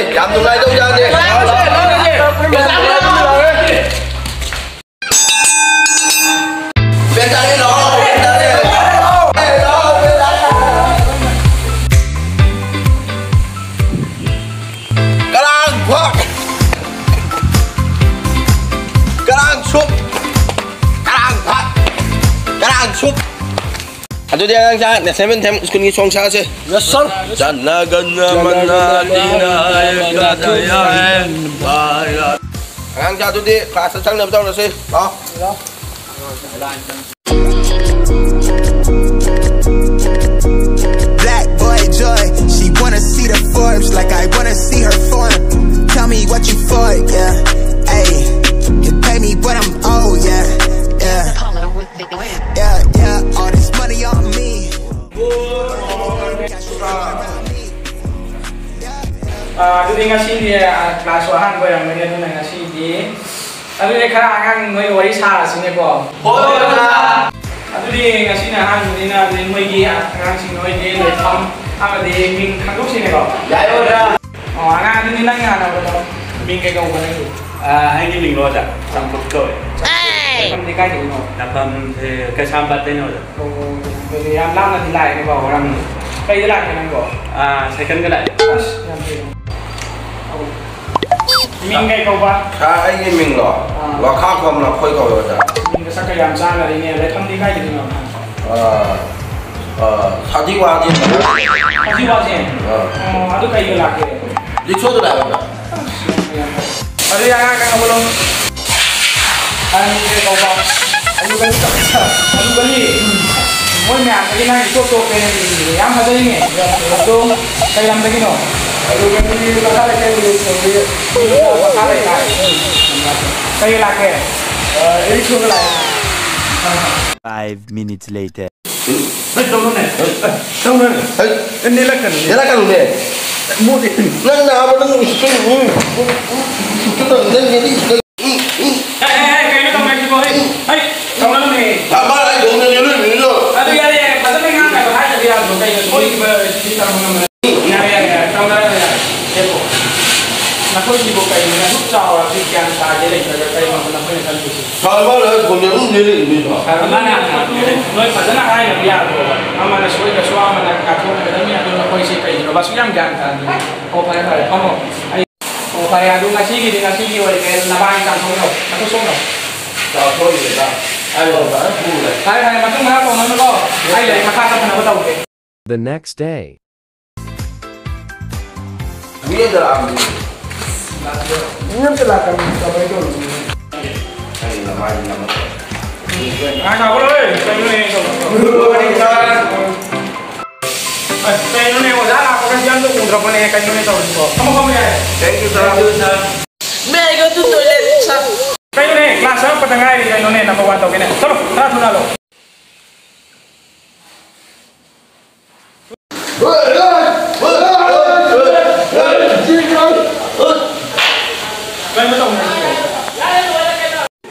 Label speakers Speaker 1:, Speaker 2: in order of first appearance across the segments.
Speaker 1: làm tụi này đâu ra đi. Bên đây nó, bên đây. Cái đang quạt. Cái đang súp. Cái đang quạt. Cái đang súp. Aduh dia yang jangan, nak semen tem skun ni song saya sih.
Speaker 2: Yes sir.
Speaker 1: Jangan mana dina kata ya. Ang jatuh di kelas sang dah betul sih. Oh.
Speaker 3: Black boy joy, she wanna see the Forbes like I wanna see her form. Tell me what you for, yeah. Hey, you pay me but I'm old, yeah, yeah. Yeah, yeah, all this money on me.
Speaker 2: Jadi ngasih dia kelas wahan yang mana tu ngasih dia. Aduh dia kerana ngai wari sah sini ko. Aduh dia ngasih nahan ni na dia ngai dia ngasih ngai dia lepas apa dia ming kandung sini ko. Ya udah. Oh, anak ini nang anak apa? Ming kayak kau mana tu?
Speaker 4: Hai cái mình lo đã xong phục rồi.
Speaker 2: Không đi cái gì nữa.
Speaker 4: Làm thì cái sam bát tên rồi.
Speaker 2: Bởi vì làm là thì lại cái bảo làm cây cái lại cái năng bảo.
Speaker 4: Sẽ cân cái lại.
Speaker 2: Mình cái câu ba.
Speaker 1: Cái gì mình lo, lo khác không là khơi cầu rồi đó.
Speaker 2: Mình cái sắc cái làm sao là đi nghe lấy thăm đi cái gì nữa.
Speaker 1: Sao đi qua gì?
Speaker 2: Sao đi qua gì? Aduh cây cái lạc cái.
Speaker 1: Đi số tôi làm rồi.
Speaker 2: Aduh yang akan belum. Anh cái câu ba. Aduh cái gì? Aduh cái gì? Mỗi nhà cái này số cái này thì em hay đấy nghe. Aduh cây làm cái gì nữa? Aduh cái gì nó ra cái gì nó ra cái cây lạc cái. Ini số cái lại.
Speaker 3: 5 minutes later.
Speaker 4: Đâu này? Đâu này? Ini lah kan.
Speaker 1: Ini lah kan udah.
Speaker 4: Mua thì
Speaker 1: Nang apa nang spin? Kita nang jadi.
Speaker 2: Kayak itu main boy. Hai, kamu mana nih?
Speaker 1: Apa lagi dong nang jadi ni lo?
Speaker 2: Aduh ya deh, masa pengen nggak ada dia tuh kayak boy di sana mana? Ya, kamu mana ya? Depo. Nah, kalau di buka ini kan cawat di gyan saja deh, kayak mana yang kan itu.
Speaker 1: Kalau lah kau yang jadi ni tu.
Speaker 2: Karena mana? Noi pada nak air dia tu. Aman sesuai ke suami nak kacau kita ni ada nak polisi kayak itu. Basu yang gyan kan. Oh pada kamu. Oh pada aduh ngasih gini oleh naba yang kamu tu. Aku sono.
Speaker 1: Tahu tu je dah. Ayo, dah pula.
Speaker 2: Hai macam mana kau mana kau? Hai dari kakak tak pernah tahu ke?
Speaker 5: The next day.
Speaker 1: Ni dah ambil.
Speaker 2: Ini telah kami coba itu.
Speaker 1: Hai, nama.
Speaker 2: Kau boleh, saya ni. Saya ni orang dah aku kan jangan tu undra mana kan ni tahu tu. Kamu ya.
Speaker 1: Thank you sir.
Speaker 2: Mega tu toilet sah. Kayu ni, kelas apa tengah ini kayu ni nama tahu kena. Terus, terus tu lalu.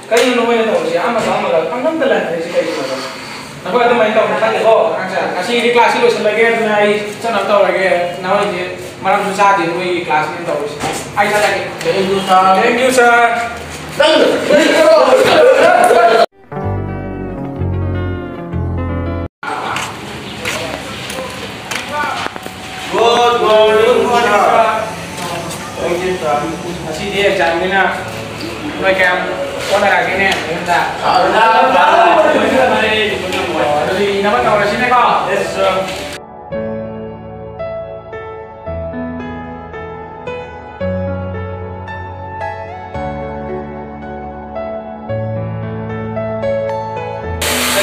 Speaker 2: Kayu ni mana tahu siapa sama lah. Angkat telan dari si kayu tu. Aku ada main tahu nak tanya kau, kasih di kelas itu selagi nai sana tahu lagi nama ini maram susah di kelas ni tahu. Ayo lagi. Thank you sir. Thank you sir.
Speaker 1: Good morning, sir.
Speaker 2: Thank you sir. Kasih dia jangan ni nak. Mereka orang lagi ni, kita. Jadi nama tahu sini kau. Yes sir.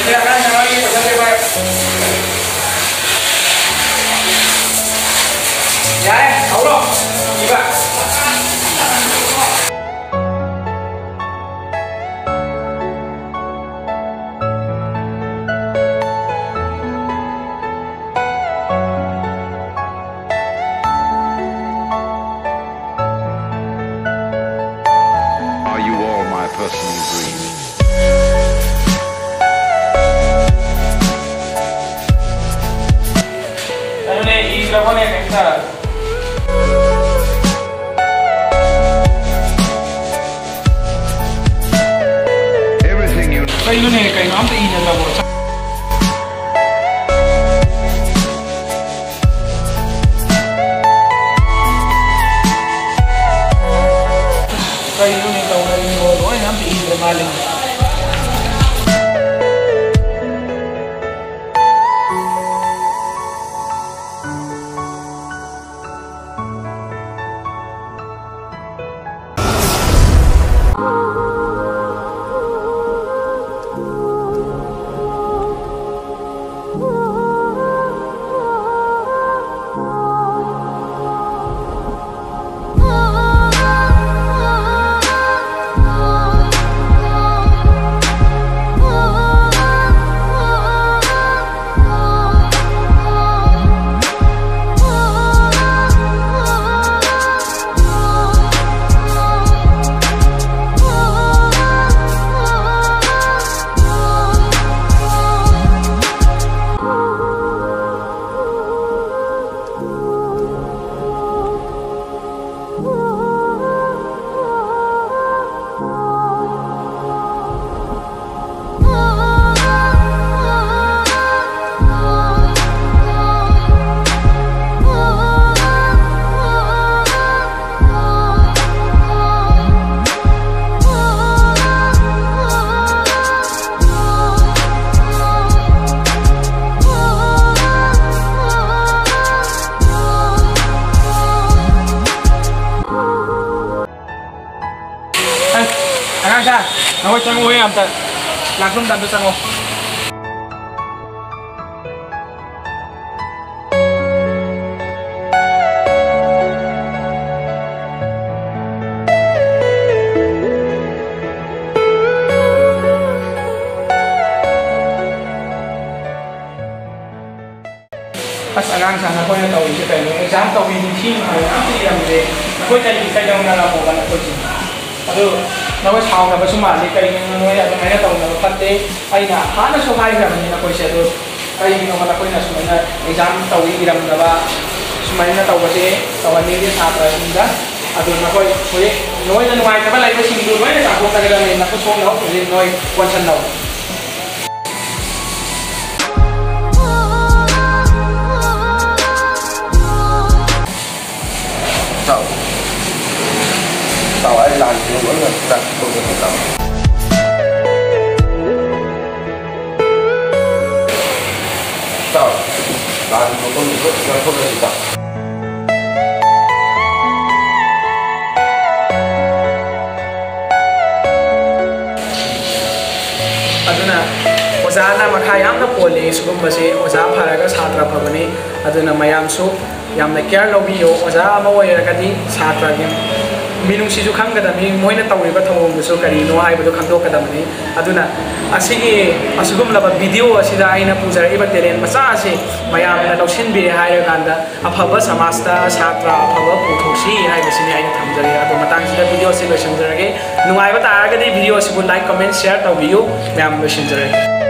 Speaker 2: Saya akan lagi pasal baik. Ya, Allah. Tiba.
Speaker 6: Are you all my personal dreams?
Speaker 2: Ano ni, i-ilaw ko na yung kay am te ina labo kay yun yung tawag na yung bolo ay am te ina maling Ako chang uwi am ta langsung tanto sang pas alang sana ko na tawid siya pero exam tawid din siya ay ang tiyam de ako tayo sa yung nalapo kan ako siya ado nawa chao na basuma ni kay no ya may na taw na patte ay na hana so mai ga ni na ko siya do kay no mata ko na sumana exam tawid iram na ba sumai na taw kasi tawani ni sa pra inda ado na ko no ya no mai ka ba lai ba sindu ba na ko ka ga ni na ko so no ni no kwan san no tàu ấy làm thì vẫn là đặt công việc tàu tàu làm một công việc không được gì tàu aduna ozana makhai amna poli sugumase oza pharaga satra phabani aduna mayam su yamna care lobiyo oza ama oiragadi satra gem minung sisu khanggadami moina tawriba thawong su kari no haibadu khangdokadamani aduna asigi asugum laba video asida aina pujara iba telen macha ase mayamna loksin bi haira ganda aphaba samasta satra aphaba puthosi haibasini aina thamjari adu matang sida video se losinjarage nuaiba taragadi video sibu like comment share tawbiyu mayam losinjarage